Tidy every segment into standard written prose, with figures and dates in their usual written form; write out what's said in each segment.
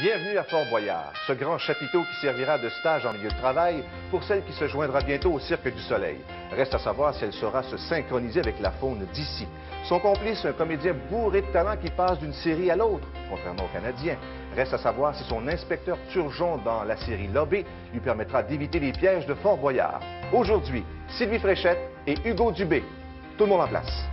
Bienvenue à Fort-Boyard, ce grand chapiteau qui servira de stage en milieu de travail pour celle qui se joindra bientôt au Cirque du Soleil. Reste à savoir si elle saura se synchroniser avec la faune d'ici. Son complice, un comédien bourré de talent qui passe d'une série à l'autre, contrairement aux Canadiens. Reste à savoir si son inspecteur Turgeon dans la série Lobé lui permettra d'éviter les pièges de Fort-Boyard. Aujourd'hui, Sylvie Fréchette et Hugo Dubé. Tout le monde en place.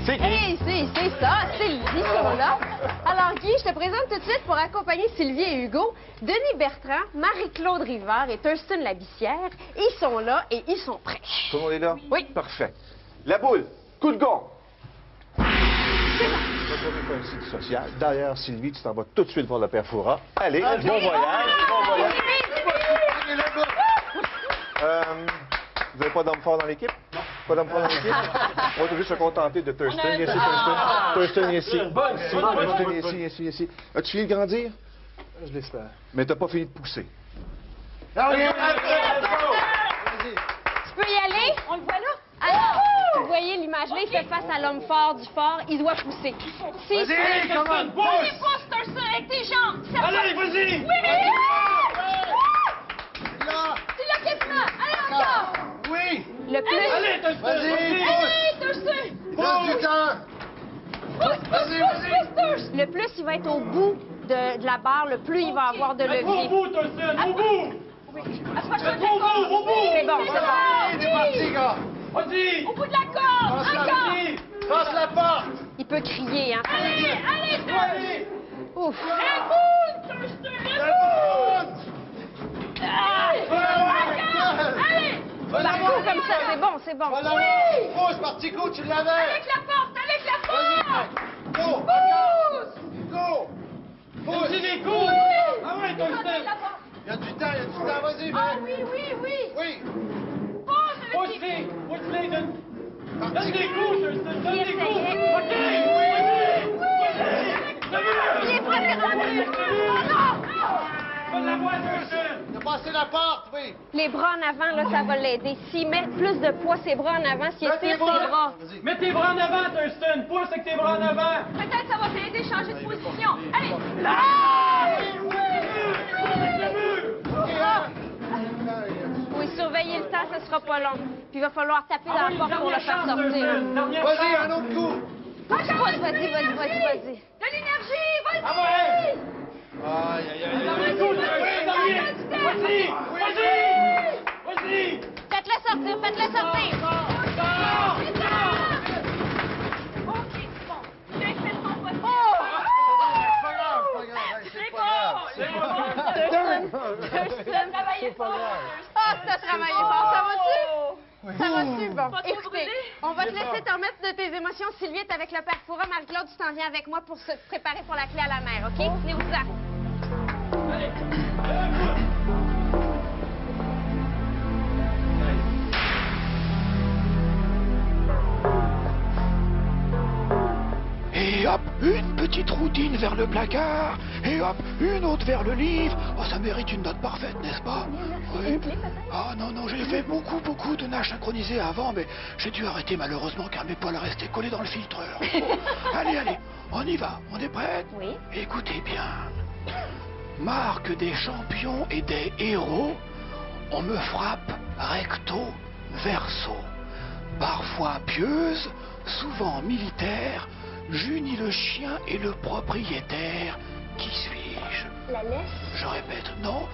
C'est qui? Hey, c'est ça, Sylvie sont là. Alors Guy, je te présente tout de suite pour accompagner Sylvie et Hugo, Denis Bertrand, Marie-Claude Rivard et Thurston Labissière. Ils sont là et ils sont prêts. Tout le monde est là? Oui. Parfait. La boule, coup de gong. C'est bon. Je vais faire un site social. D'ailleurs, Sylvie, tu t'en vas tout de suite voir le père Foura. Allez, bon voyage, bon voyage. Vous n'avez pas d'homme fort dans l'équipe? Non. Pas d'homme fort dans l'équipe? On va juste se contenter de Thurston. Viens ici, Thurston. Thurston, viens ici. Thurston, viens ici, viens ici. As-tu fini de grandir? Je l'espère. Mais t'as pas fini de pousser. Tu peux y aller? On le voit là? Alors, vous voyez l'image là, il fait face à l'homme fort du fort, il doit pousser. Vas-y, comment? Pousse! Pousse, Thurston, avec tes jambes! Allez, vas-y! Oui, mais... Tu l'as quasiment! Allez, encore! Oui! Le plus... Allez, Thurston! Allez, Thurston! Pousse du temps! Pousse, Thurston! Le plus il va être au bout de la barre, le plus il va avoir de levier. Au bout, Thurston! Au bout! Approche-toi. Au bout! C'est bon, c'est bon. C'est parti, gars! Vas-y! Au bout de la corde! Encore! Passe la porte! Il peut crier, hein. Allez, Allez! Ouf! Allez! Partout comme ça, c'est bon. Voilà! Pousse, parti coup, tu l'avais! Avec la porte! Vas-y! Go! Go! Pousse! Oui! Ah ouais, Thurston! Il y a du temps, vas-y, Ah viens! oui! Oui! Pousse-les! Donne des coups, Thurston! Donne des coups! Il est presque rendu! Oh non! Donne la voix, Thurston! T'as passé la porte, oui! Les bras en avant, là, ça va l'aider. S'il met plus de poids ses bras en avant, s'il étire ses bras. Vas-y. Mets tes bras en avant, Thurston! Pousse avec tes bras en avant! Peut-être ça va t'aider à changer de position. Allez! Oui, surveillez le temps, ce sera pas long. Puis il va falloir taper dans la porte pour le faire sortir. Vas-y, un autre coup! Vas-y. De l'énergie, vas-y! Ah ouais! Aïe! Vas-y! Faites-le sortir! OK, bon. Bien fait ton possible. C'est pas grave! Thurston, travaillez fort. Ah, t'as travaillé fort. Ça va-tu? Ça va-tu? Bon, écoutez, on va te laisser t'en mettre de tes émotions. Sylvie est avec le père Foura. Marie-Claude, tu t'en viens avec moi pour se préparer pour la clé à la mer, OK? Venez-vous-en. Et hop, une petite routine vers le placard. Et hop, une autre vers le livre. Oh, ça mérite une note parfaite, n'est-ce pas? Oui. Ah non, j'ai fait beaucoup de nages synchronisées avant, mais j'ai dû arrêter malheureusement car mes poils restaient collés dans le filtreur. Oh, allez, on y va. On est prête? Oui. Écoutez bien. Marque des champions et des héros, on me frappe recto verso. Parfois pieuse, souvent militaire, Junie le chien et le propriétaire. Qui suis-je? La laisse? Je répète, non.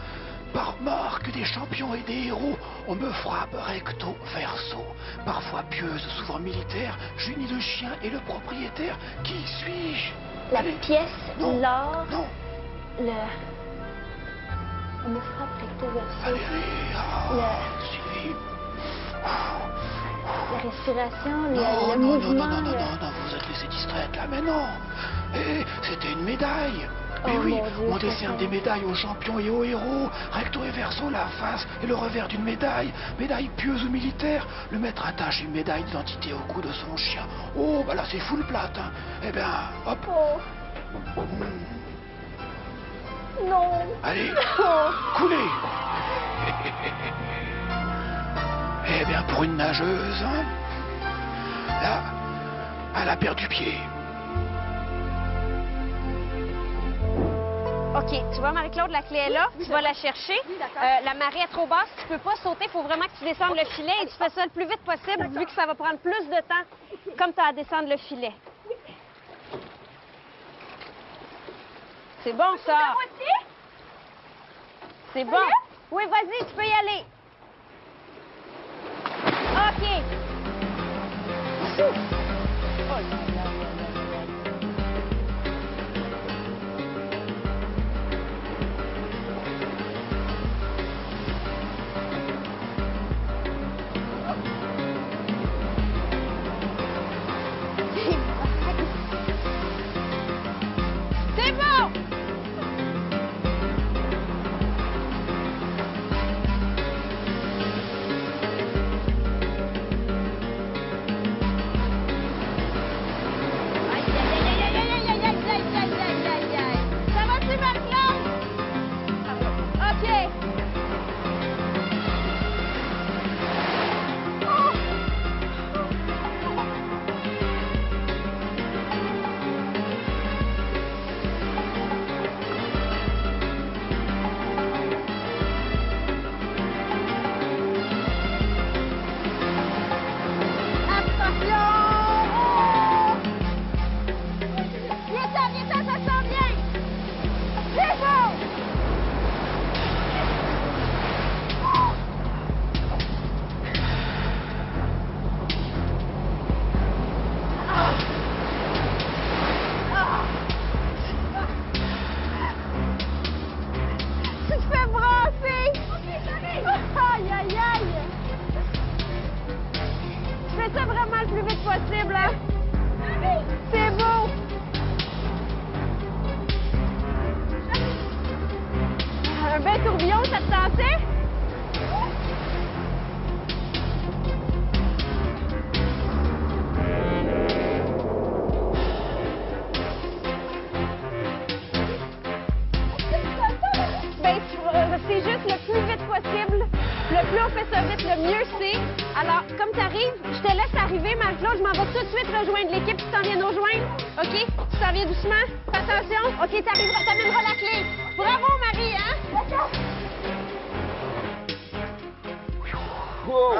Par marque des champions et des héros, on me frappe recto verso. Parfois pieuse, souvent militaire, Junie le chien et le propriétaire. Qui suis-je? La Allez. pièce, Non. l'or, Non. On me frappe recto verso. Valérie, Sylvie. La respiration, Non, le non, mouvement. non, vous êtes laissé distraite là, mais non. Eh, c'était une médaille. Mais Oh, oui, mon Dieu, on c'est décerne ça. des médailles aux champions et aux héros. Recto et verso, la face et le revers d'une médaille. Médaille pieuse ou militaire. Le maître attache une médaille d'identité au cou de son chien. Oh, bah là c'est full plate. Hein. Eh bien, hop. Oh. Non. Allez, Oh. coulez. Eh bien, pour une nageuse, hein, là, elle a perdu pied. OK, tu vois, Marie-Claude, la clé est là. Tu vas la chercher. La marée est trop basse. Tu peux pas sauter. Il faut vraiment que tu descendes le filet et tu fais ça le plus vite possible vu que ça va prendre plus de temps comme tu as à descendre le filet. C'est bon, ça. C'est bon. Oui, vas-y, tu peux y aller. OK. C'est bon! Aïe, aïe, aïe, aïe, aïe, aïe, aïe, aïe, aïe, aïe, aïe, aïe. Ça va-tu, Marie-Claude? OK. Attention! Viens, ça sent bien! C'est bon! Tu te fais brasser! Aïe, aïe, aïe! Tu fais ça vraiment le plus vite possible, hein? C'est beau! Un bel tourbillon, ça te tentait? Ben, c'est juste le plus vite possible. Le plus on fait ça vite, le mieux c'est. Alors, comme tu arrives, je te laisse arriver, Marie-Claude. Je m'en vais tout de suite rejoindre l'équipe qui s'en vient nous rejoindre. OK? Tu t'en viens doucement. Fais attention. OK, t'amèneras la clé. Bravo, Marie, hein? Wow!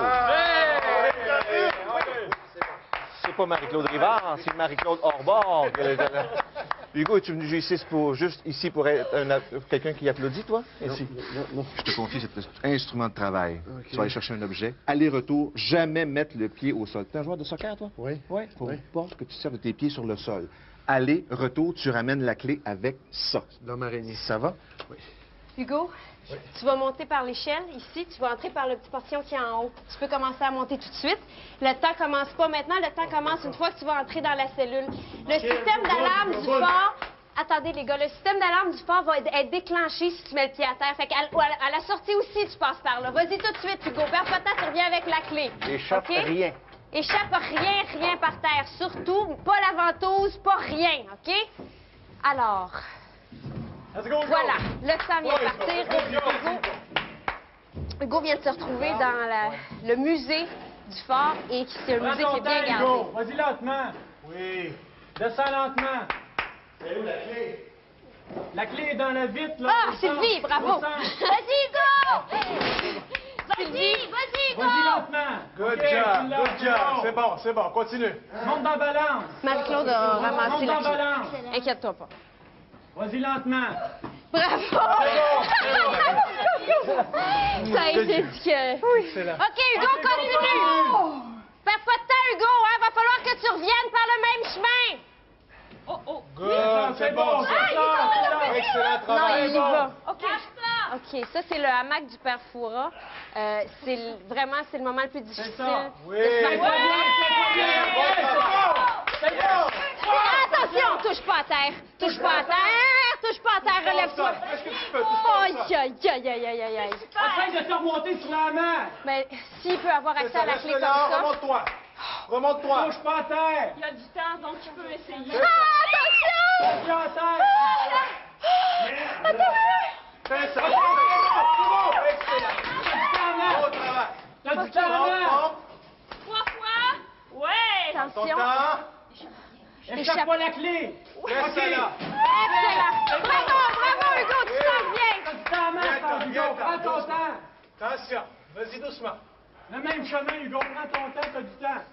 C'est pas Marie-Claude Rivard, c'est Marie-Claude Orbord. Hugo, es-tu venu juste ici pour être quelqu'un qui applaudit, toi? Ici. Non. Je te confie cet instrument de travail. OK. Tu vas aller chercher un objet, aller-retour, jamais mettre le pied au sol. T'es un joueur de soccer, toi? Oui. Oui. Faut Oui. pas que tu serves de tes pieds sur le sol. Aller, retour, tu ramènes la clé avec ça. Dans ma araignée. Ça va? Oui. Hugo, tu vas monter par l'échelle. Ici, tu vas entrer par le petit portillon qui est en haut. Tu peux commencer à monter tout de suite. Le temps commence pas maintenant. Le temps commence une fois que tu vas entrer dans la cellule. Le système d'alarme du fort... Attendez, les gars, le système d'alarme du fort va être déclenché si tu mets le pied à terre. Fait qu'à à la sortie aussi, tu passes par là. Vas-y tout de suite, Hugo. Perds pas de temps, tu reviens avec la clé. Échappe OK? rien. Échappe rien par terre. Surtout, pas la ventouse, pas rien, OK? Alors, Let's go, voilà. Le sang vient de partir. Hugo vient de se retrouver dans le musée du fort et c'est un musée qui est bien gardé. Hugo. Vas-y lentement. Oui. Descends lentement. C'est où la clé? La clé est dans la vitre, là. Ah, au Sylvie, centre, bravo! au centre. Vas-y, Hugo! Sylvie. Vas-y lentement. Good Ok, job, tu good job. C'est bon, continue. Monte dans la balance. Marie-Claude a ramassé Monte la dans la clé. balance. Inquiète-toi pas. Vas-y lentement. Bravo! Ça a été nickel. Excellent. OK, Hugo, continue! Perds pas de temps, Hugo, hein? Va falloir que tu reviennes par le même chemin. Good, c'est bon. Excellent Non, travail. il y va. OK, ça, c'est le hamac du père Foura. Vraiment, c'est le moment le plus difficile. ça. Oui. de se marier. C'est bon. Attention, touche pas à terre. Touche pas à terre. Touche pas à terre, relève-toi. Est-ce que tu peux? Aïe, aïe, aïe, aïe, aïe, aïe. Essaye de te remonter sur la main. Mais s'il peut avoir accès à la clé comme Laisse-le là, ça... remonte-toi. Remonte-toi. Touche pas à terre. Il y a du temps, donc tu peux essayer. Attention! Touche à terre. Fais ça. C'est bon. Excellent. Bon travail. T'as du temps à main. Prends 3 fois. Ouais. ton Attention. temps. Échappe pas la clé. Laisse ça là. Excellent. Bravo, Hugo, tu sens bien. T'as du temps à main, Hugo. Prends ton temps. Attention. Vas-y doucement. Le même chemin, Hugo. Prends ton temps, t'as du temps.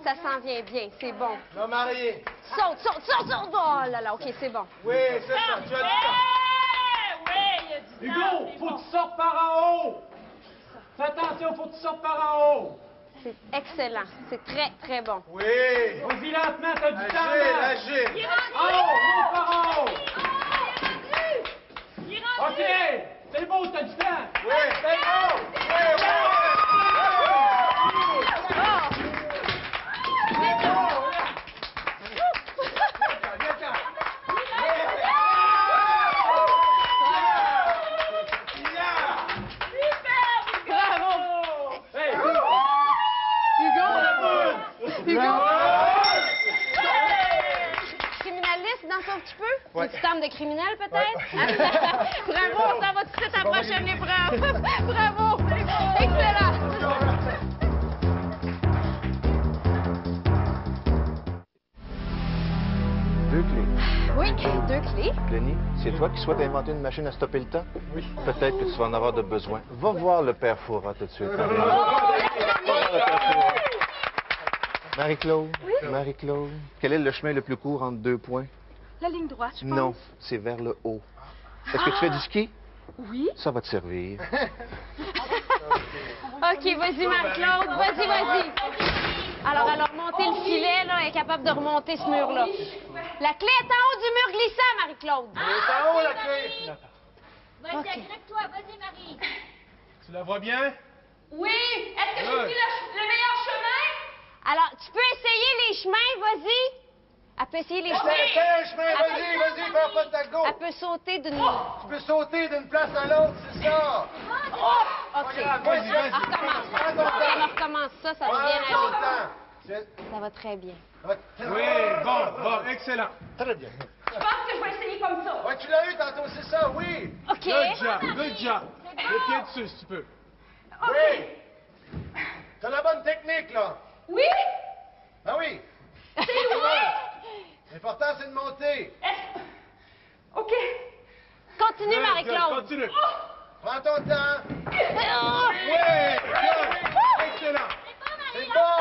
Ça s'en vient bien, c'est bon. L'homme marié. Saute, saute, saute, saute. Oh là là, OK, c'est bon. Oui, c'est ça. Tu as du temps. Ouais, il y a du temps. Hugo, c'est faut bon. que tu sortes par en haut. Fais attention, faut que tu sortes par en haut. C'est excellent. C'est très, très bon. Oui. Vas-y lentement, t'as du temps. Agile, là. agile. Il est En rendu. haut, monte par en haut. Il est rendu. OK, c'est beau, t'as du temps. Oui, c'est bon. Oui, oui. Hey, Criminaliste, danse un petit peu? Ouais. Une petite arme de criminel, peut-être? Bravo, ça va tout de suite à la prochaine épreuve. Bravo! Excellent! Deux clés. Oui, 2 clés. Lenny, c'est toi qui souhaites inventer une machine à stopper le temps? Oui. Peut-être que tu vas en avoir de besoin. Va voir le père Foura tout de suite. Va voir le père Foura. Marie-Claude, Marie-Claude, quel est le chemin le plus court entre 2 points? La ligne droite, je pense. Non, c'est vers le haut. Est-ce que tu fais du ski? Oui. Ça va te servir. OK, vas-y, Marie-Claude. Vas-y. Alors, montez le filet, là, elle est capable de remonter ce mur-là. La clé est en haut du mur glissant, Marie-Claude. Elle est en haut, la clé. Vas-y, Ok. agrippe-toi. Vas-y, Marie. Tu la vois bien? Oui. Est-ce que je Ouais. suis le meilleur chemin? Alors, tu peux essayer les chemins, vas-y. Elle peut essayer les chemins. Essaye le chemin, vas-y, perds pas de ta go. Elle peut sauter d'une... Tu peux sauter d'une place à l'autre, c'est ça. OK. Vas-y, vas-y. On recommence. Prends ton temps. On recommence ça, ça va Prends bien ton aller. temps. Ça va très bien. Oui, bon, excellent. Très bien. Je pense que je vais essayer comme ça. Ouais, tu l'as eu tantôt, c'est ça, oui. OK. Good job. Les pieds dessus, si tu peux. Oui. T'as la bonne technique, là. Oui. Ah oui. C'est loin. L'important, c'est de monter. OK. Continue, Marie-Claude. Continue. Prends ton temps. Oh! Oui, good. Excellent. C'est bon.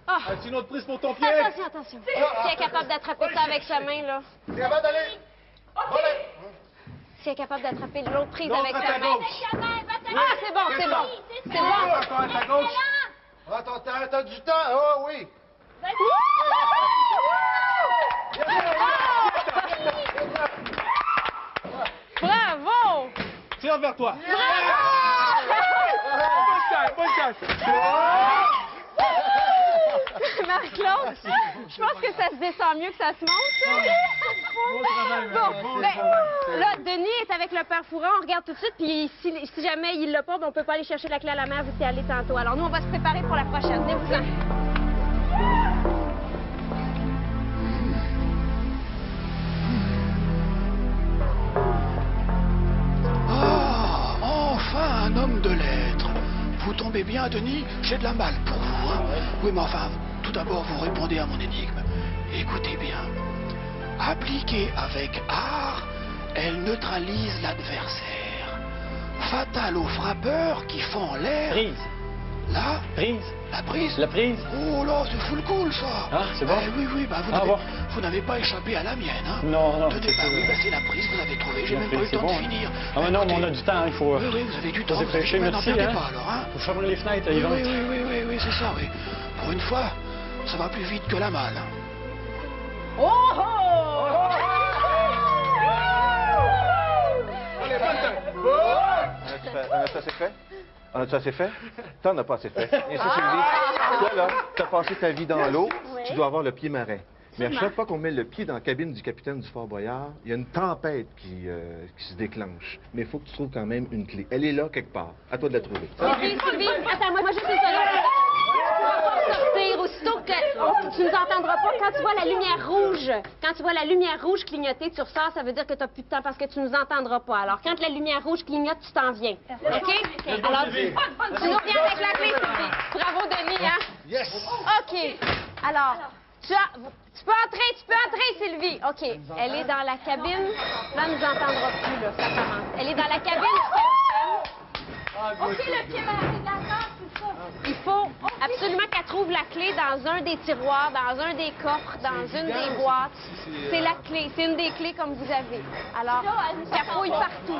Ah. As-tu une autre prise pour ton pied? Attention. Si elle est capable d'attraper ça avec sa main, là. T'es capable d'aller? Voilà. Si elle est capable d'attraper l'autre prise L'autre avec à sa ta main. gauche. Ah, c'est bon, c'est bon. C'est bon. Encore à ta gauche. Prends ton temps. T'as du temps. Oh oui. Bravo! Tire vers toi. Marie-Claude, je pense que ça se descend mieux que ça se monte, ça. Bon, ben, là, Denis est avec le père Foura, on regarde tout de suite, puis si jamais il l'a pas, ben, on peut pas aller chercher la clé à la mer, vous y allez tantôt. Alors nous, on va se préparer pour la prochaine. Venez-vous-en. Ah, enfin un homme de lettres. Vous tombez bien, Denis, j'ai de la malle pour vous. Hein. Oui, mais enfin, tout d'abord, vous répondez à mon énigme. Écoutez bien. Appliquée avec art, elle neutralise l'adversaire. fatale aux frappeurs qui font l'air. Prise. Là, Prise. la prise. La prise. Oh là, c'est full cool ça. Ah, c'est bon? Oui, oui, bah vous n'avez pas échappé à la mienne, hein? Non, non. Tenez, bah oui, bah c'est la prise, vous avez trouvé, j'ai même pas eu le temps de finir. Ah mais non, mais on a du temps, il faut... Oui, oui, vous avez du temps. Faut se dépêcher, N'en merci, perdez hein? pas alors, hein? Faut fermer les fenêtres, Oui, Yvan. oui, c'est ça, oui. Pour une fois, ça va plus vite que la malle. Oh oh! Allez, bataille! On a-tu assez fait? On a-tu assez fait? T'en as pas assez fait. Et ça, Sylvie, toi, là, t'as passé ta vie dans l'eau, tu dois avoir le pied marin. Mais à chaque fois qu'on met le pied dans la cabine du capitaine du Fort Boyard, il y a une tempête qui se déclenche. Mais il faut que tu trouves quand même une clé. Elle est là quelque part. À toi de la trouver. Sylvie, attends, moi juste une seconde. Tu pourras pas sortir aussitôt que tu nous entendras pas. Quand tu vois la lumière rouge clignoter, tu ressors, ça veut dire que tu n'as plus de temps parce que tu nous entendras pas. Alors, quand la lumière rouge clignote, tu t'en viens. OK? Alors, tu nous reviens avec la clé, Sylvie. Bravo, Denis, hein? Yes! OK. Alors, tu peux entrer, Sylvie. OK. Elle est dans la cabine. Là, elle nous entendra plus, là. Ça commence. Elle est dans la cabine du capitaine. OK, le pied marqué de la table, c'est ça. Il faut absolument qu'elle trouve la clé dans un des tiroirs, dans un des coffres, dans une des boîtes. C'est la clé. C'est une des clés comme vous avez. Alors, qu'elle fouille partout.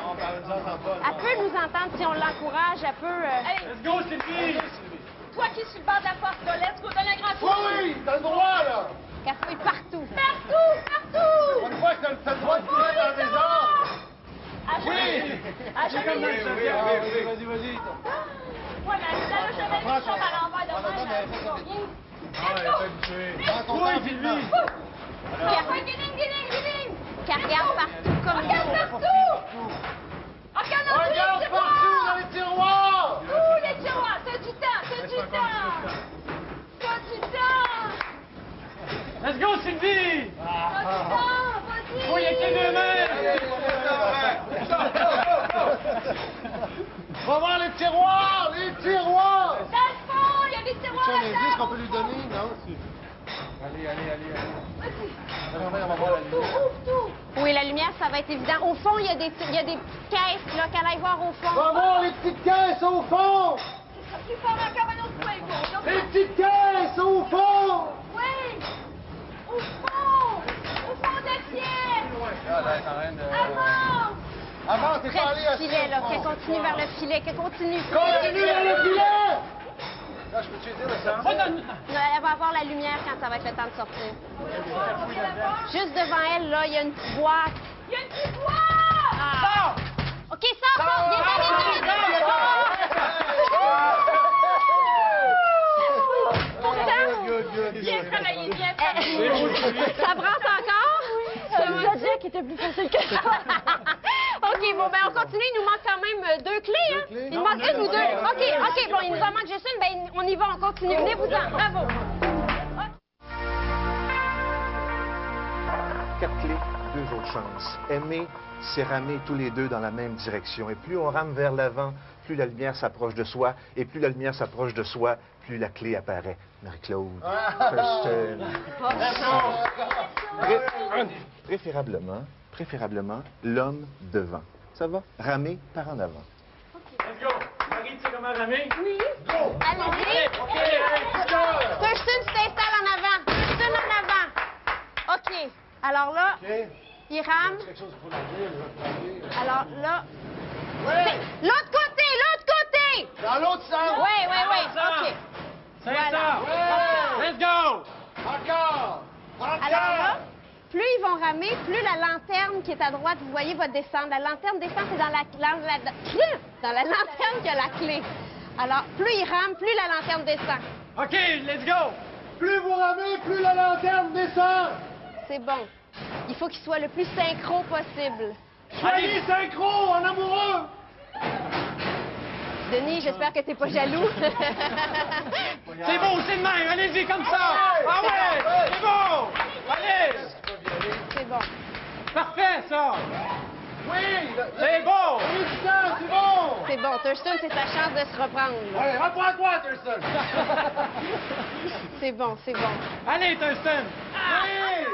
Elle peut nous entendre si on l'encourage. Elle peut... Hey, Let's go, Sylvie! toi qui es sur le bord de la porte, là, let's go, donne un grand coup. Oui, t'as le droit, là! Qu'elle fouille partout. Partout! Une fois que t'as le droit de tirer dans la maison! Oui! À C'est comme dans le jamais. chevalier. Vas-y. Ouais, mais là, le cheval, il tombe à l'envers de moi, là. Let's go! Oui, Sylvie! Qu'elle regarde partout comme Regarde nous. partout! Regarde dans tous les Regarde tiroirs! partout dans les tiroirs! Tous les tiroirs! T'as du temps! T'as du temps! Let's go, Sylvie! Vas-y! Oui, avec les deux mains! Va voir les tiroirs! Les tiroirs! Dans le fond, il y a des tiroirs Tu as un là-dedans! indice qu'on peut lui donner? Non? Allez. On va voir la lumière. Ouvre tout! Oui, la lumière, ça va être évident. Au fond, il y a des petites caisses, là, qu'elle aille voir au fond. Va voir les petites caisses au fond! Plus fort encore un autre point, go! Les petites caisses au fond! Oui! Au fond! Au fond de la pièce! Avance! Avant, t'es Près pas allé du assez. filet, là. Qu'elle continue vers le filet, qu'elle continue. Continue vers le filet! Là, je peux te dire le sang? Non, elle va avoir la lumière quand ça va être le temps de sortir. Juste devant elle, là, il y a une petite boîte. Il y a une petite boîte! Ah. OK, sors! Bien travaillé, bien travaillé! Ça brasse encore? Ça vous a dit qu'elle était plus facile que ça. OK, bon, ben on continue. Il nous manque quand même 2 clés, hein? Il nous manque une ou deux. OK, bon, il nous en manque juste une. Ben, on y va, on continue. Venez-vous-en. Bravo. 4 clés, 2 autres chances. Aimer, c'est ramer tous les deux dans la même direction. Et plus on rame vers l'avant, plus la lumière s'approche de soi. Et plus la lumière s'approche de soi, plus la clé apparaît. Marie-Claude, Kirsten. Préférablement, l'homme devant. Ça va? Ramer par en avant. Let's go! Marie, tu sais comment ramer? Oui! Allez-y. Thurston, tu t'installes en avant. Thurston en avant. OK. Alors là, il rame. Alors là... L'autre côté! Dans l'autre sens! Oui. OK. C'est Voilà. ça! Let's go! Encore! Alors là, plus ils vont ramer, plus la lanterne qui est à droite, vous voyez, va descendre. La lanterne descend, c'est dans la lanterne qu'il y a la clé. Alors, plus ils rament, plus la lanterne descend. OK, let's go! Plus vous ramez, plus la lanterne descend! C'est bon. Il faut qu'il soit le plus synchro possible. Soyez synchro, en amoureux! Denis, j'espère que t'es pas jaloux. C'est bon, c'est de même, allez-y comme ça! Ah ouais! C'est bon! Allez! C'est bon. Parfait, ça! Oui! C'est bon! C'est bon! C'est bon. Thurston, c'est ta chance de se reprendre. là. Allez, reprends-toi, Thurston! C'est bon. Allez, Thurston! Oui!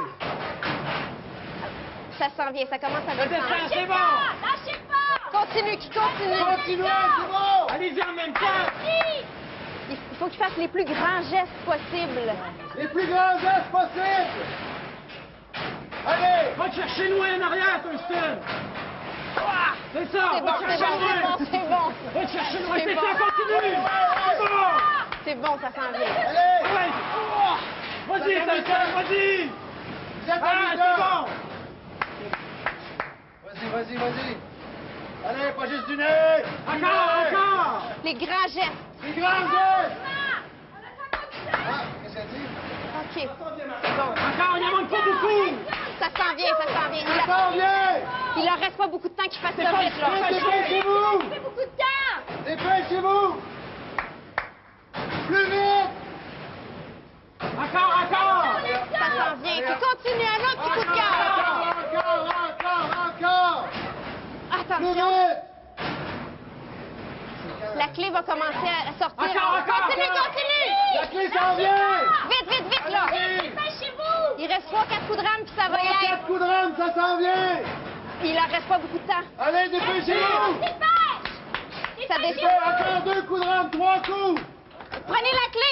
Ça s'en vient, ça commence à Le descend, descendre. c'est bon! Lâchez pas! continue, qui continue. Continuez, c'est bon! Allez-y en même temps! Il faut qu'il fasse les plus grands gestes possibles. Les plus grands gestes possibles! Allez! Va te chercher loin en arrière, Thurston! C'est ça! C'est Va bon, te c'est chercher bon, loin! c'est bon. Va te chercher loin! C'est C'est bon. ça, continue! C'est bon! C'est bon, ça s'en vient. Allez! Ouais. Vas-y, Thurston, vas-y! Vous êtes à Ah, mi-temps. c'est bon! Vas-y. Allez, pas juste du nez! Encore! Les grands gestes. Les grands gestes! Ah, qu'est-ce qu'elle dit? OK. C'est bon. Encore, il en manque pas beaucoup! Ça s'en vient, ça s'en vient. Ça s'en vient! Il leur reste pas beaucoup de temps qu'il fasse ça vite, là. Dépêchez-vous! Beaucoup de temps! Dépêchez-vous! Plus vite! Encore! Ça s'en vient. Qui continue un autre petit coup de cœur. Encore! Plus Attention. vite! La clé va commencer à sortir. Encore. Continue! La clé s'en vient! Vite, là. Dépêchez-vous! Il reste 3-4 coups de rame, puis ça va y être. 4 coups de rame, ça s'en vient! Il leur reste pas beaucoup de temps. Allez, dépêchez-vous! Dépêche! Ça descend. Encore 2 coups de rame, 3 coups! Prenez la clé!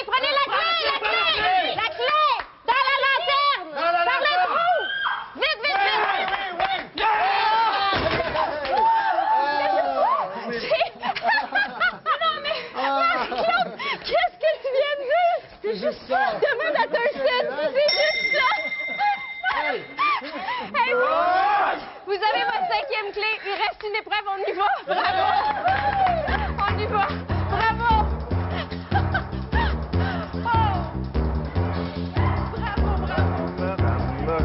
La clé! Dans la lanterne! Dans la Par le lanterne! trou! Vite! Marie-Claude, qu'est-ce que tu viens de dire? C'est juste ça! Demande à Thurston, c'est juste ça! Hey, vous avez votre 5e clé. Il reste une épreuve, on y va. Bravo! On y va. Bravo!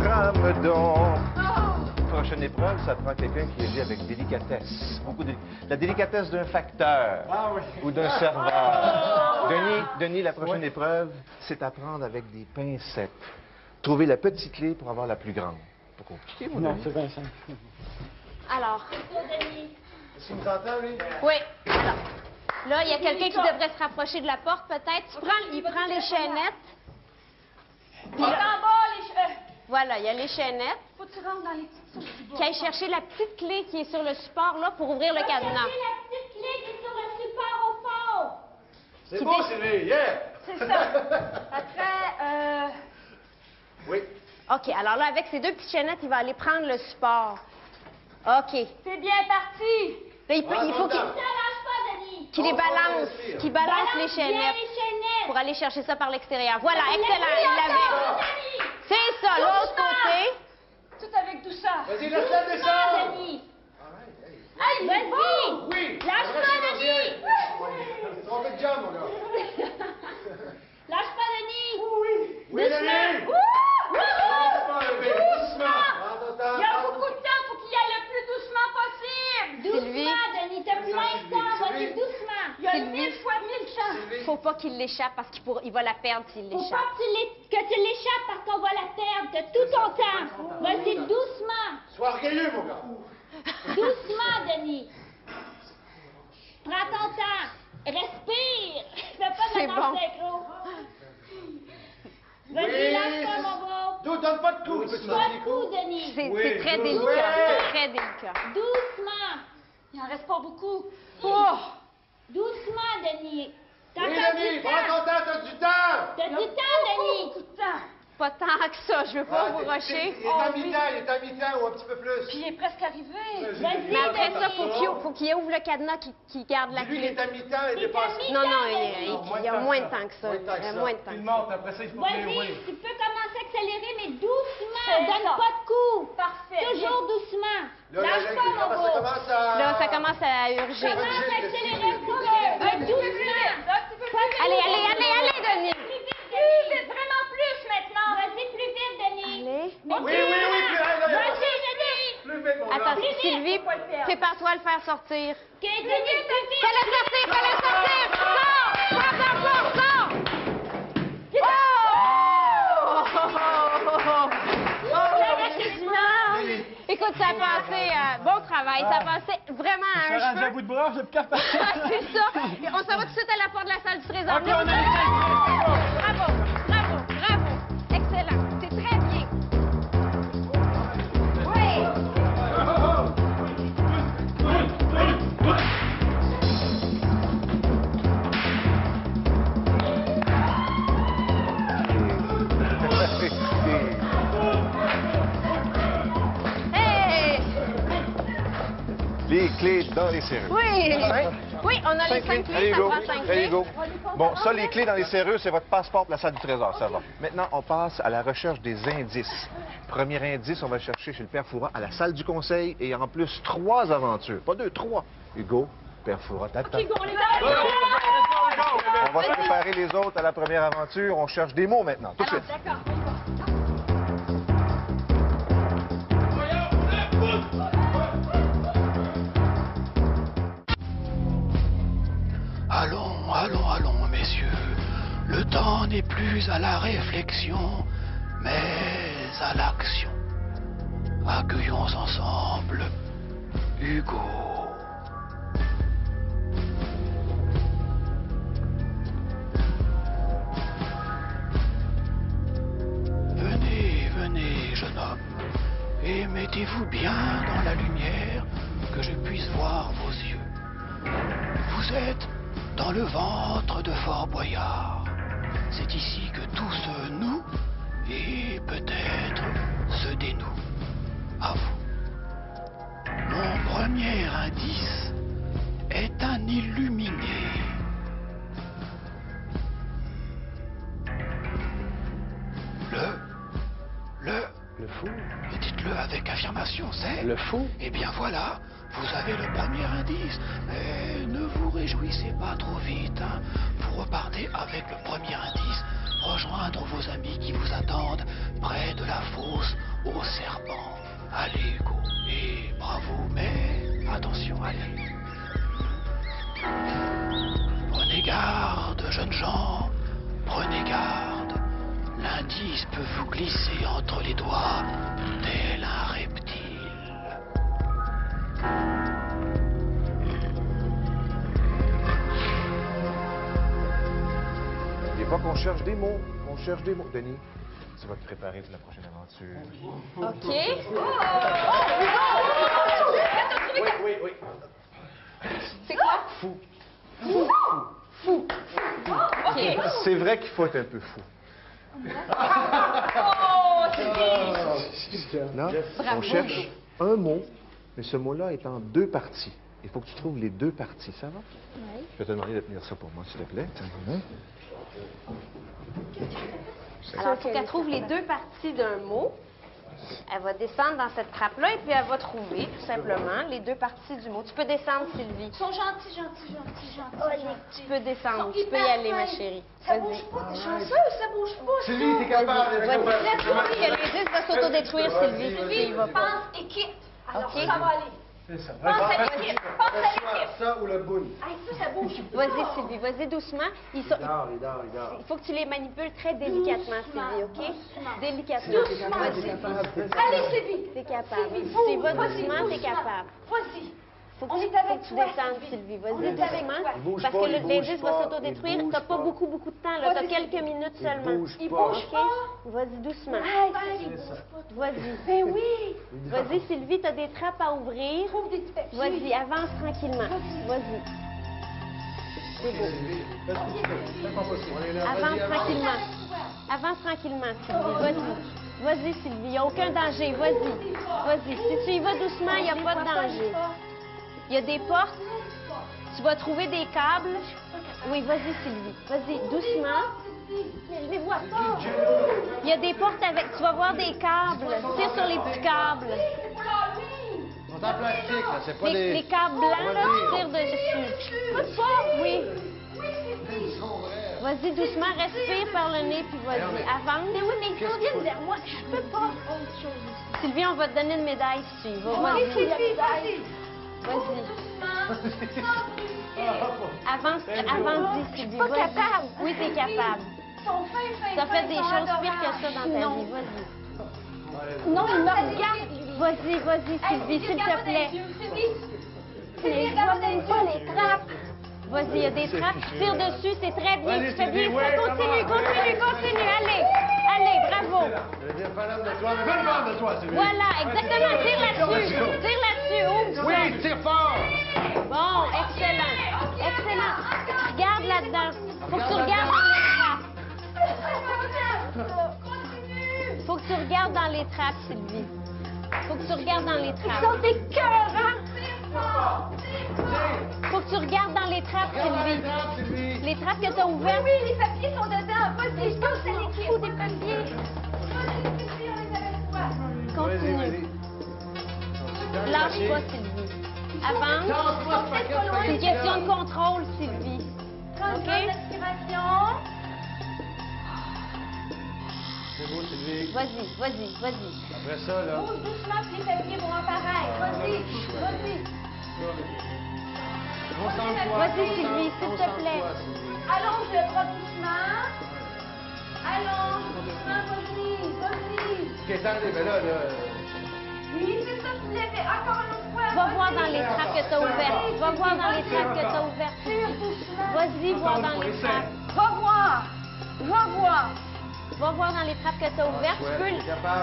Rame donc. Prochaine épreuve, ça prend quelqu'un qui agit avec délicatesse. La délicatesse d'un facteur ou d'un serveur. Denis, la prochaine épreuve, c'est apprendre avec des pincettes. Trouver la petite clé pour avoir la plus grande. Pas compliqué, mon Non, ami. c'est bien simple. Alors, Est-ce qu'il nous entend, lui? oui. Alors, là, il y a quelqu'un qui devrait se rapprocher de la porte, peut-être. Il prend les chaînettes. Il est en bas, les cheveux! Voilà, il y a les chaînettes. Faut que tu rentres dans les petites souches. Qui aille chercher la petite clé qui est sur le support, là, pour ouvrir le cadenas. La petite clé qui est sur le support au fond! C'est beau, Sylvie, yeah! C'est ça. Après, Oui. OK, alors là, avec ces deux petites chaînettes, il va aller prendre le support. OK. c'est bien parti! Là, il faut Ça lâche pas, Denis! qu'il les balance, qu'il balance les Balance bien chaînettes les chaînettes! pour aller chercher ça par l'extérieur. Voilà, excellent, il Laisse-les l'avait. encore, Denis! C'est ça, l'autre côté. Tout avec douceur. Vas-y, laisse-la descendre! Denis! Aïe, vas-y! Oui! Lâche pas, Denis! T'es trompé de jambe, mon gars. Lâche pas, Denis! Oui, Denis! Ouh! Doucement, bébé, doucement! Prends ton temps, Il y a prends ton beaucoup de temps, faut qu'il y aille le plus doucement possible! Sylvie. Doucement, Denis, t'as plein de temps, vas-y Sylvie. doucement! Il y a Sylvie. 1000 fois 1000 chances! Sylvie. Faut pas qu'il l'échappe parce qu'il va la perdre s'il Faut l'échappe. pas que tu l'échappes parce qu'on va la perdre, t'as tout ton temps! Vas-y doucement! Sois orgueilleux, mon gars. Doucement, Denis! Prends ton temps! Respire! Fais pas de C'est la bon. danse synchro! Vas-y, lâche pas, mon beau! D'où, donne pas de coups, petit Pas de Denis. coup, Denis! C'est Oui, très oui. délicat, c'est très délicat. Doucement! Il en reste pas beaucoup. Oh! Doucement, Denis. T'as Oui, encore Denis, du prends temps. ton temps, t'as du temps. T'as du temps, Denis. Beaucoup de temps. Pas tant que ça, je veux pas vous rusher. Il est à mi-temps, il est à mi-temps ou un petit peu plus. Puis il est presque arrivé. Vas-y, Vas-y, Mais après ça, Denis. faut qu'il ouvre le cadenas, qu'il garde la Lui, il clé. est à mi-temps, il est passé. Non, non, Non, il y a moins de temps que ça. Moins de temps que Il y a ça. moins de temps. Il monte, après ça, il faut bien Vas-y, ouvrir. tu peux commencer à accélérer, mais doucement. C'est Donne ça. pas de coups. Parfait. Toujours doucement. Là, Lâche pas, mon ça beau. commence à... Là, ça commence à urger. Commence à accélérer un petit peu. Doucement. Allez, Denis. Plus vite, Denis. Vraiment plus maintenant. Vas-y, plus vite, Denis. Allez. Mais Oui, plus Vas-y, Denis. Plus vite, mon gars. Attends, Sylvie, prépare-toi à le faire sortir. OK, Denis, plus vite. Fais-le sortir! Sors! Prends ta porte, sors! Écoute, ça a passé, bon travail, ça a passé vraiment Je à suis un rendu à cheveu. bout de bras, j'ai plus qu'à repartir. C'est ça. Et on s'en va tout de suite à la porte de la salle du trésor. OK, on a les cinq. Bravo. Excellent. C'est très bien. Oui. clés dans les serrures. Oui! Oui, on a les 5 Allez, clés, ça Hugo. prend 5 Allez, clés. Hugo. Bon, ça, les clés dans les serrures, c'est votre passeport pour la salle du trésor, ça va. Maintenant, on passe à la recherche des indices. Premier indice, on va le chercher chez le Père Fouras à la salle du conseil et en plus 3 aventures. Pas 2, 3. Hugo, Père Fouras, t'attends. Hugo, on les a. On va se préparer les autres à la première aventure. On cherche des mots maintenant, tout de suite. D'accord. Allons, allons, allons, messieurs. Le temps n'est plus à la réflexion, mais à l'action. Accueillons ensemble Hugo. Venez, venez, jeune homme, et mettez-vous bien dans la lumière, que je puisse voir vos yeux. Vous êtes dans le ventre de Fort Boyard. C'est ici que tout se noue et peut-être se dénoue. À vous. Mon premier indice est un illuminé. Le fou. Dites-le avec affirmation, c'est... Le fou? Eh bien voilà, vous avez le premier indice. Mais ne vous réjouissez pas trop vite, hein. Vous repartez avec le premier indice, rejoindre vos amis qui vous attendent près de la fosse aux serpents. Allez Hugo, et bravo, mais attention, allez. Prenez garde, jeunes gens, prenez garde. L'indice peut vous glisser entre les doigts, tel un reptile. Des fois qu'on cherche des mots. On cherche des mots. Denis, tu vas te préparer pour la prochaine aventure. OK. Oui, oui. C'est quoi? Fou. Fou. OK. C'est vrai qu'il faut être un peu fou. Oh, c'est bien. Là, on cherche un mot, mais ce mot-là est en 2 parties. Il faut que tu trouves les 2 parties, ça va? Oui. Je vais te demander de tenir ça pour moi, s'il te plaît. Tiens, Alors, il faut qu'elle trouve les 2 parties d'un mot. Elle va descendre dans cette trappe-là et puis elle va trouver, tout simplement, les 2 parties du mot. Tu peux descendre, Sylvie. Ils sont gentils. Tu peux descendre. Tu peux y aller, ma chérie. Ça bouge pas, t'es chanceuse, ça bouge pas. Sylvie, t'es capable. Vas-y, l'indice va s'autodétruire, Sylvie. Sylvie, Il va pas. pense équipe. Alors, OK. ça va aller. C'est ça. Pense à l'équipe. Pense à l'équipe. Ça ou le boule? Hey, ça bouge. Vas-y, Sylvie, vas-y doucement. Il faut que tu les manipules très délicatement, Sylvie, OK? Délicatement. Doucement. Vas-y. Allez, Sylvie. T'es capable. Sylvie, Si tu vas vas-y, doucement, t'es capable. Vas-y. Faut que On tu, est avec faut que tu toi, descendes, Sylvie. Sylvie. Vas-y On est avec doucement. toi. Il bouge Parce pas, que il bouge l'indice va pas, s'autodétruire. il bouge T'as pas pas. beaucoup de temps, là. T'as Vas-y, quelques Sylvie. minutes seulement. Il bouge OK? pas. Vas-y doucement. Hey, Vas-y. ben oui. Vas-y, Sylvie, t'as des trappes à ouvrir. Trouve des petits papiers. Vas-y, avance tranquillement. Vas-y. C'est beau. Avance tranquillement. Avance tranquillement, Sylvie. Vas-y. Vas-y, Sylvie. Il n'y a aucun danger. Vas-y. Vas-y. Si tu y vas doucement, il n'y a pas de danger. Il y a des portes. Tu vas trouver des câbles. Oui, vas-y, Sylvie. Vas-y, doucement. Mais je les vois pas. Il y a des portes avec... Tu vas voir des câbles. Tire sur les petits câbles. Ils sont en plastique, là. C'est pas Les des... câbles blancs, là, tu tires dessus. Oui. Vas-y, doucement, respire par le nez, puis vas-y, avance. Mais oui, mais ils sont viennent vers moi. Je peux pas. Sylvie, on va te donner une médaille si tu y vas. Oui, Vas-y. Sylvie, vas-y. Vas-y. Avance, avance, Sylvie. Pas Vas-y. capable. Oui, t'es capable. Ils sont fins. T'as fait des choses pires que ça dans ta vie. Vas-y. Non, ils me regardent. Vas-y, Sylvie, s'il te plaît. Sylvie, regarde pas les trappes. Vas-y, il y a des trappes, tu tires dessus, c'est très bien. Vas-y, Tu fais bien Sylvie, ça. ouais, Continue. Allez, bravo. Je veux dire, pas l'homme de toi, mais bonne bande de toi, Sylvie. Voilà, exactement. Tire là-dessus. Ouvre ça. Oui, tire fort. Bon, excellent. Regarde là-dedans. Faut que tu regardes dans les trappes. Sylvie. Faut que tu regardes dans les trappes. Ils sont écœurants. Faut que tu regardes dans les trappes, Sylvie. Les trappes que tu as ouvertes. Oui, les papiers sont dedans. Vas-y, je pense que c'est l'équipe. Ou des papiers. Continue. Lâche pas, Sylvie. Avance. C'est une question de contrôle, Sylvie. OK? Respiration. C'est beau, Sylvie. Vas-y. Après ça, là. Bouge doucement, puis les papiers vont apparaître. Vas-y. Vas-y, Sylvie, s'il te plaît. Allonge le bras doucement. Allonge doucement, vas-y. Attendez, mais là... Oui, c'est ça, tu l'avais encore une autre fois. Va voir dans les trappes que tu as ouvertes. Va voir dans les trappes que tu as ouvertes. Vas-y, voir dans les trappes. Va voir. Va voir dans les trappes que tu as ouvertes. Tu peux...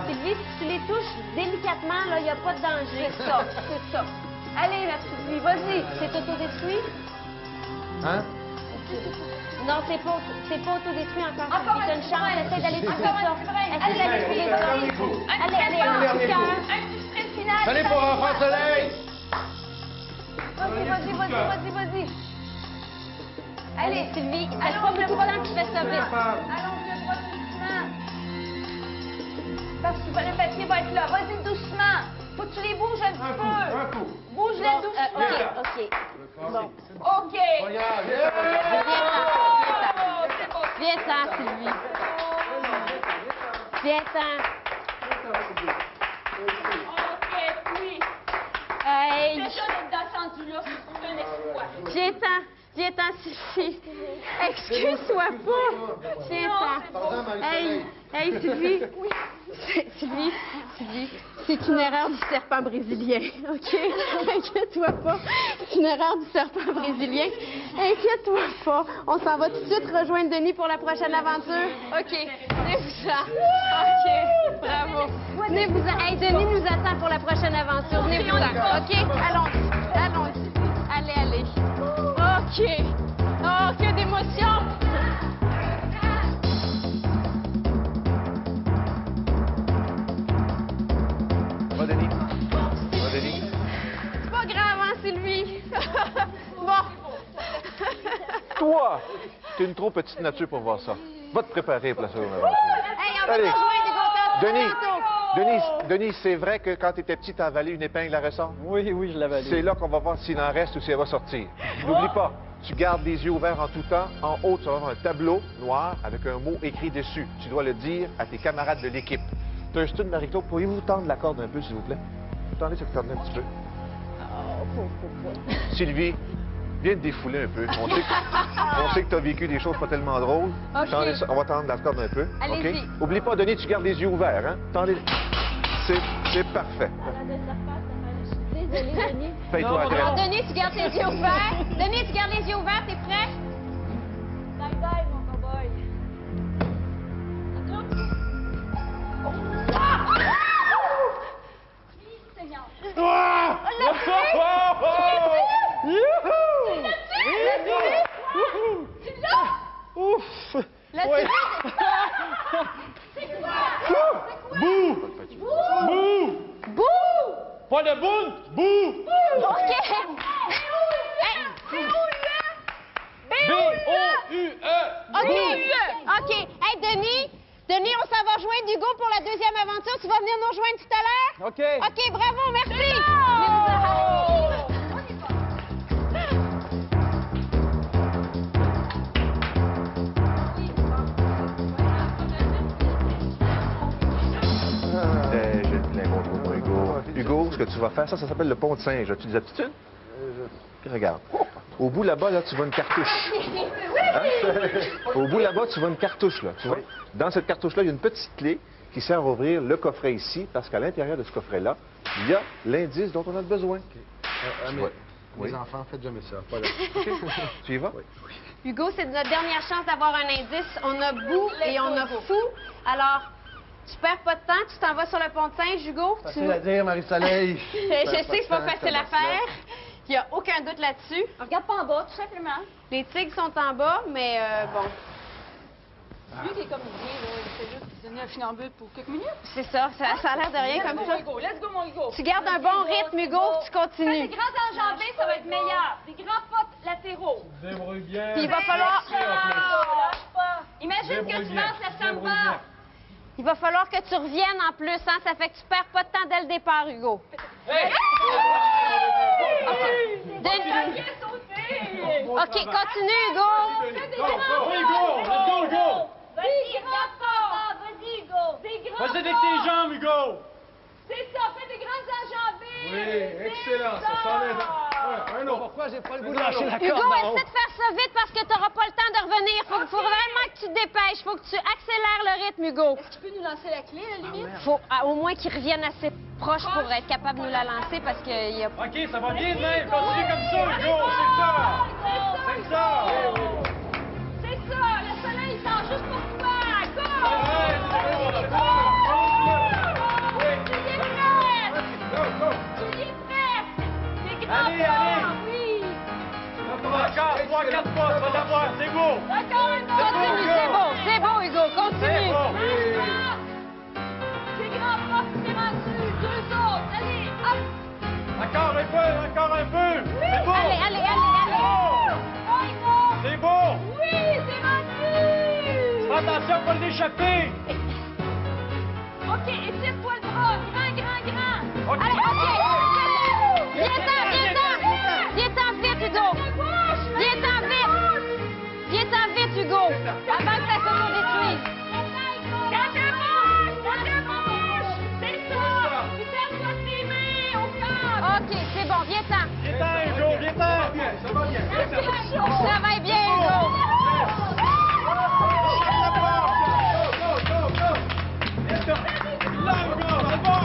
Sylvie, si tu les touches délicatement, là, il n'y a pas de danger. C'est ça. Allez, la petite vie, vas-y. C'est autodétruit? Hein? Non, c'est pas autodétruit encore. Encore Sylvie, t'as un une petit chance. brin. Essaie d'aller trouver Encore ça. un petit brin. Essaie d'aller trouver ça. Dernier coup. Allez, un petit cœur. Un petit sprint final. Allez pour Enfant Soleil! Vas-y. Allez, Sylvie, ça fait pas beaucoup de temps que tu fais ça vite. Allonge le bras doucement. Parce que le papier va être là. Vas-y doucement. Faut que tu les bouges un petit peu. Un coup. Bouge-les doucement. OK. Bon. OK. Regarde, Viens-t'en, Sylvie. Viens-t'en. OK, oui. Hey. Déjà d'être descendu là, c'est un exploit. Viens-t'en, Sylvie. Excuse-toi pas. Viens-t'en. Hey, Sylvie. Sylvie, c'est une erreur du serpent brésilien, OK? Inquiète-toi pas. C'est une erreur du serpent brésilien. Inquiète-toi pas. On s'en va tout de suite rejoindre Denis pour la prochaine aventure. OK. Venez-vous-en. OK. Bravo. Venez-vous-en. Hey, Denis nous attend pour la prochaine aventure. Venez-vous-en. OK? Allons-y. Allez. OK. Oh, que d'émotion. Va, Denis. C'est pas grave, hein, Sylvie? Bon. Toi, t'es une trop petite nature pour voir ça. Va te préparer pour la seconde aventure. Hey, on va Allez. rejoindre les gâteaux. Denis, c'est vrai que quand tu étais petit, t'as avalé une épingle à ressort? Oui, je l'avais C'est là qu'on va voir s'il en reste ou si elle va sortir. N'oublie pas, tu gardes les yeux ouverts en tout temps. En haut, tu vas avoir un tableau noir avec un mot écrit dessus. Tu dois le dire à tes camarades de l'équipe. Tu as un stud, Marie-Claude, pourriez-vous tendre la corde un peu, s'il vous plaît? Tendez cette corde un petit peu. Sylvie, viens te défouler un peu. On sait que tu as vécu des choses pas tellement drôles. OK. Tendez ça. On va tendre la corde un peu. Allez-y. OK? Oublie pas, Denis, tu gardes les yeux ouverts. Hein? Tendez. C'est parfait. Désolée, Denis. Paye-toi à Alors, crème. Denis, tu gardes les yeux ouverts. Denis, tu gardes les yeux ouverts. T'es prêt? Bye-bye, mon cowboy. Ouf! La Ouais. Bouh! Bouh! Bouh! Pas de boule! Bouh! OK. B-O-U-E! OK. Hey, Denis, on s'en va rejoindre Hugo pour la deuxième aventure. Tu vas venir nous rejoindre tout à l'heure? OK. OK, bravo, merci. Venez-vous-en. J'ai plein contrôle pour Hugo. Hugo, ce que tu vas faire, ça s'appelle le pont de singe. As-tu des aptitudes? Regarde. Au bout là-bas, là, tu vois une cartouche. Hein? Au bout là-bas, tu vois une cartouche, là. Tu vois? Dans cette cartouche-là, il y a une petite clé qui sert à ouvrir le coffret ici, parce qu'à l'intérieur de ce coffret-là, il y a l'indice dont on a besoin. Mes enfants, faites jamais ça. Pas là. Tu y vas? Hugo, c'est notre dernière chance d'avoir un indice. On a bout et on a fou. Alors, tu perds pas de temps. Tu t'en vas sur le pont de singe, Hugo. Facile à dire, Marie-Soleil. Je sais que c'est pas facile à faire. Il n'y a aucun doute là-dessus. Regarde pas en bas, tout simplement. Les tigres sont en bas, mais bon. Lui qui est comme bien, là, il fait juste donner un funambule pour quelques minutes. C'est ça, ça a l'air de rien comme ça. Let's go, mon Hugo. Tu gardes un bon rythme, Hugo, tu Fais des continues. grands enjambés, ça va être meilleur. Des grands potes latéraux. Débrouille bien. Puis il va falloir... Lâche pas. Imagine que tu lances la samba. Il va falloir que tu reviennes en plus, hein? Ça fait que tu perds pas de temps dès le départ, Hugo. Hey! OK, continue, Hugo. Go, Hugo! Vas-y, grand papa. Vas-y, Hugo. Des grands Vas-y avec tes jambes, Hugo! C'est ça, fais des grandes enjambées. Oui, excellent, ça s'en est. Ouais, un autre. Pourquoi j'ai pas le goût de lâcher la Hugo, corde d'en haut? essaie de faire ça vite parce que tu n'auras pas le temps de revenir. Faut vraiment que tu te dépêches. Faut que tu accélères le rythme, Hugo. Est-ce que tu peux nous lancer la clé, à la limite? Faut au moins qu'il revienne assez proche pour être capable de nous la lancer parce qu'il y a... OK, ça va bien de même. Continue comme ça, Hugo. C'est ça. C'est ça. C'est ça, le soleil sort juste pour toi. Go! Tu y es prête! Des grands Allez, pas, allez. oui! Encore 3-4 pas, tu vas l'avoir. C'est beau. Encore une fois! Continue, c'est beau, Hugo, C'est continue. beau. Des grands pas, c'est rendu! Deux autres! Allez, hop! Encore un peu. C'est beau. Allez. C'est beau. Oui, c'est rendu! Attention, pas l'échapper. OK, étire-toi le bras! Grand! OK. Allez, OK. Viens-t'en vite, Hugo. Viens-t'en vite, Hugo. Avant que ça s'auto-détruise. C'est ça! Puis serre-toi tes mains au corps! OK, c'est bon, viens-t'en. Viens-t'en, Hugo, viens-t'en. Ça va bien. Travaille bien, Hugo. Là, Hugo, c'est bon.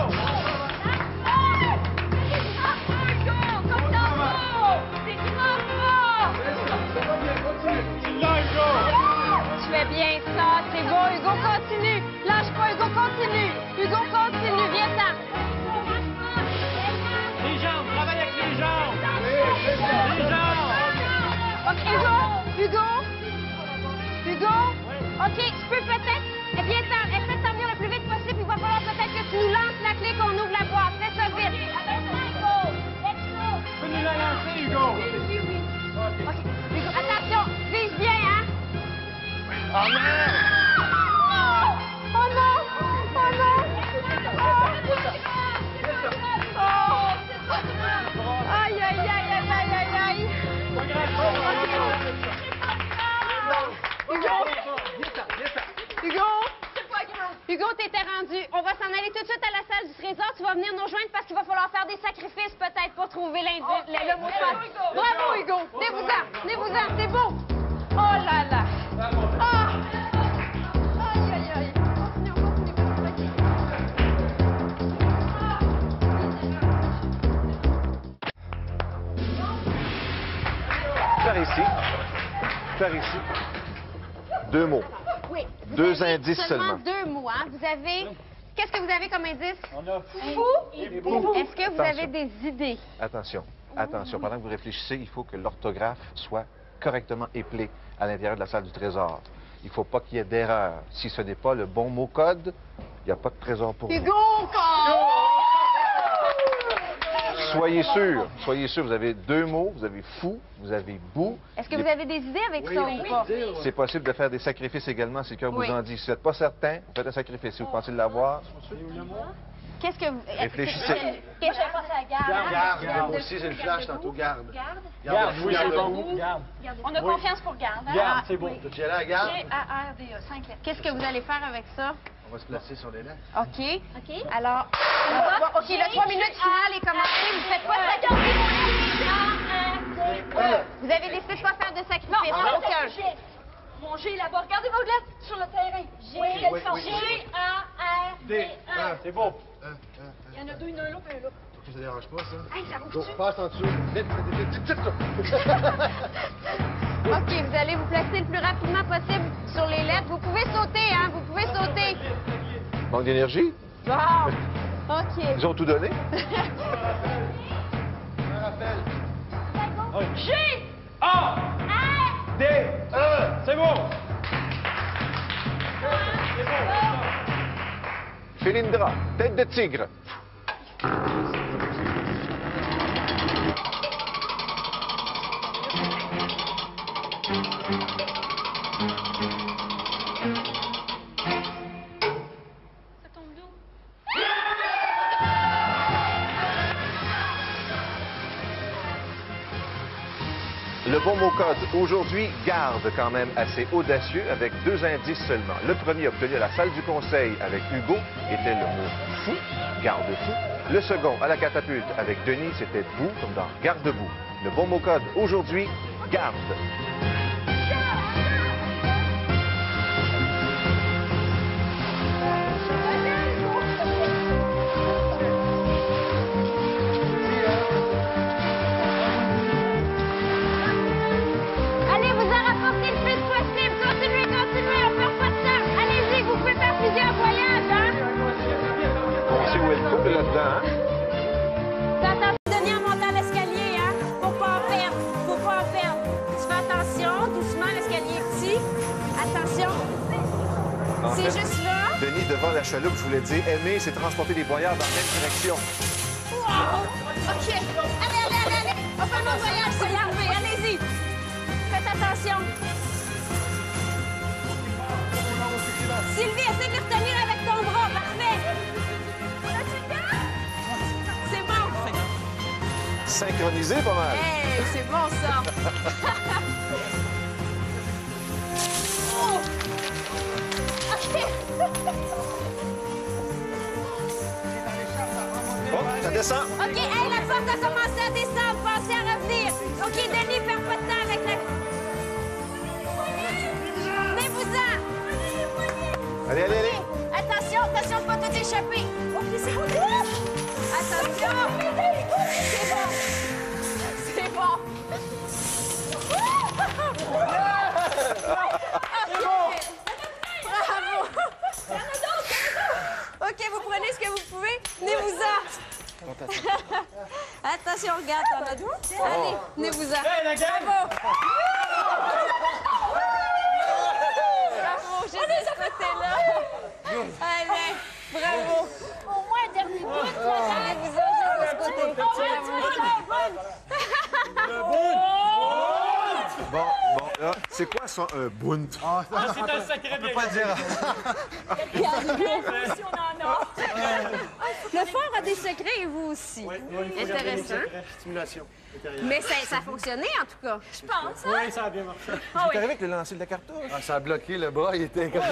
Là, Hugo. Tu fais bien ça, c'est beau. Hugo, continue. Lâche pas, Hugo, continue. Hugo, continue, viens-t'en. Les jambes, travaille avec les jambes. Les jambes. OK, Hugo. OK, tu peux peut-être... Viens-t'en, essaie de t'en venir le plus vite possible. Il va falloir peut-être que tu nous lances la clé, qu'on ouvre la boîte. Fais ça vite. Tu peux nous la lancer, Hugo. OK, Hugo, attention, vise bien, hein? Oh merde. Oh non! Aïe! Pas grave. Hugo, t'étais rendu. On va s'en aller tout de suite à la salle du trésor. Tu vas venir nous rejoindre parce qu'il va falloir faire des sacrifices peut-être pour trouver le mot de passe. Bravo, Hugo. Venez-vous-en, c'est beau. Oh là là. Ah. Aïe. Continue. Par ici. 2 mots. Oui. Deux indices seulement. 2 mots, hein. Vous avez... Qu'est-ce que vous avez comme indice? On a Fou et beau. Est-ce que vous avez des idées? Attention. Pendant que vous réfléchissez, il faut que l'orthographe soit correctement éplée à l'intérieur de la salle du trésor. Il ne faut pas qu'il y ait d'erreur. Si ce n'est pas le bon mot code, il n'y a pas de trésor pour vous. Hugo, Soyez sûr, vous avez 2 mots, vous avez fou, vous avez bout. est-ce que vous avez des idées avec ça ou pas? C'est possible de faire des sacrifices également si le cœur Oui. vous en dit. Si vous n'êtes pas certain, vous faites un sacrifice. Si vous pensez l'avoir, Qu'est-ce que vous... réfléchissez. Moi, j'avais pensé à garde. Garde, moi aussi, j'ai le flash tantôt, garde. Garde, oui, c'est Garde. bon. Garde. On a confiance pour garde. Hein? Garde, c'est bon. Tu y allais à la garde? G-A-R-D-E, 5 lettres. Qu'est-ce que vous allez faire avec ça? On va se placer sur les lettres. OK. OK. Alors, OK, le 3 minutes finale est commencé. Vous faites pas de sacrifice. Vous avez décidé de pas faire de sacrifice. Aucun. Mon G là-bas. Regardez vos lettres sur le terrain. G-A-R-D-E. C'est beau. Il y en a deux, une là, puis un là. Ça dérange pas, ça? Hey, ça bouge. Go, passe en dessous. Vite. OK, vous allez vous placer le plus rapidement possible sur les lettres. Vous pouvez sauter, hein? Vous pouvez sauter. Manque d'énergie? Bon. OK. Ils ont tout donné? Un rappel. G! A, D, E. C'est bon. C'est bon. Félindra, tête de tigre. Le bon mot code aujourd'hui, garde quand même assez audacieux avec 2 indices seulement. Le premier obtenu à la salle du conseil avec Hugo était le mot fou, garde-fou. Le second à la catapulte avec Denis, c'était boue, comme dans garde-boue. Le bon mot code aujourd'hui, garde. Là-dedans, T'entends Denis en montant l'escalier, hein? Faut pas en perdre. Faut pas en perdre. Tu fais attention, doucement, l'escalier est petit. Attention. C'est juste là. Denis, devant la chaloupe, je voulais dire, aimer, c'est transporter des voyageurs dans la même direction. Wow! OK. Allez. On fait mon voyage, c'est l'armée. Allez-y. Faites attention. Sylvie, essaie de le retenir avec ton bras. Parfait. C'est bon. Synchronisé pas mal. Hey, c'est bon, ça. Oh! OK. Oh, ça descend. OK, hey, la porte a commencé à descendre. Pensez à revenir. OK, Denis, perds pas de temps avec la... Venez-vous-en. Allez. Attention, faut pas tout échapper. OK, c'est bon. Attention. C'est bon. Bravo. OK, vous prenez ce que vous pouvez. Venez-vous-en. Attention, regarde, t'en as deux. Allez, venez-vous-en. Hey, la gang! Bravo. Bravo, juste de ce côté-là. Allez, bravo. Au moins, dernier bout, Allez, vous-en, juste de ce côté. Bon, là, c'est quoi ça, un bunt? Ah, c'est un sacré On peut pas le dire. si on en a. Le fort a des secrets et vous aussi. Intéressant. Stimulation intérieure. Mais ça a fonctionné, en tout cas. Je pense, hein? Oui, ça a bien marché. C'est arrivé avec le lancer de la cartouche? Ah, ça a bloqué le bras, il était comme...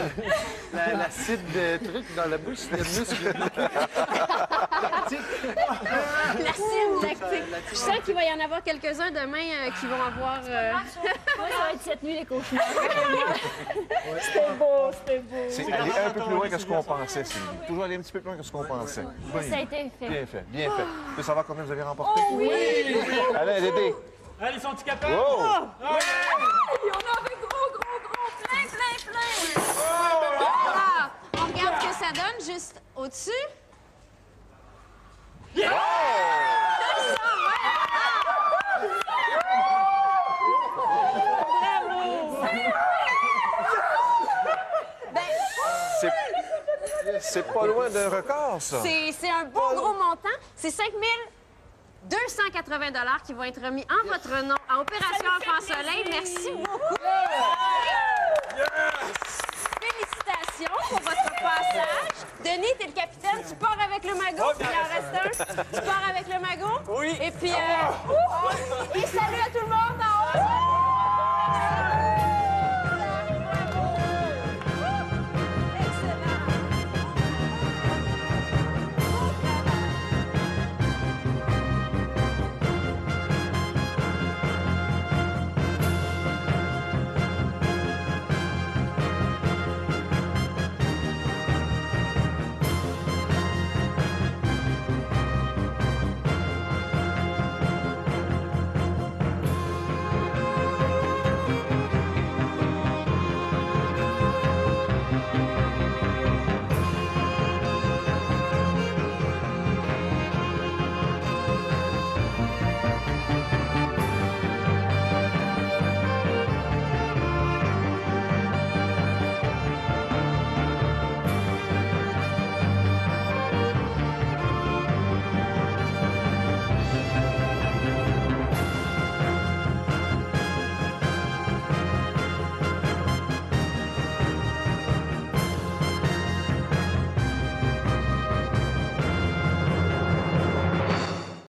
L'acide de truc dans la bouche, c'était le muscle. L'acide lactique. Je sens qu'il va y en avoir quelques-uns demain qui vont avoir... Moi, ça va être cette nuit, les cauchemars. C'était beau. C'est aller un peu plus loin que ce qu'on pensait, Sylvie. Toujours aller un petit peu plus loin que ce qu'on pensait. Ça a été fait. Bien fait. Tu veux savoir combien vous avez remporté? Oui! Allez, Dédé. Allez, sont-ils capables? Oh! On avait gros, plein. Ah, on regarde ce que ça donne juste au-dessus. C'est pas loin d'un record, ça. C'est un bon gros montant. C'est 5 280 $ qui vont être remis en votre nom à Opération Enfant Soleil. Merci beaucoup. Félicitations pour votre passage. Denis, t'es le capitaine. Tu pars avec le magot. Il en reste un. Tu pars avec le magot. Oui. Et puis, et salut à tout le monde en haut.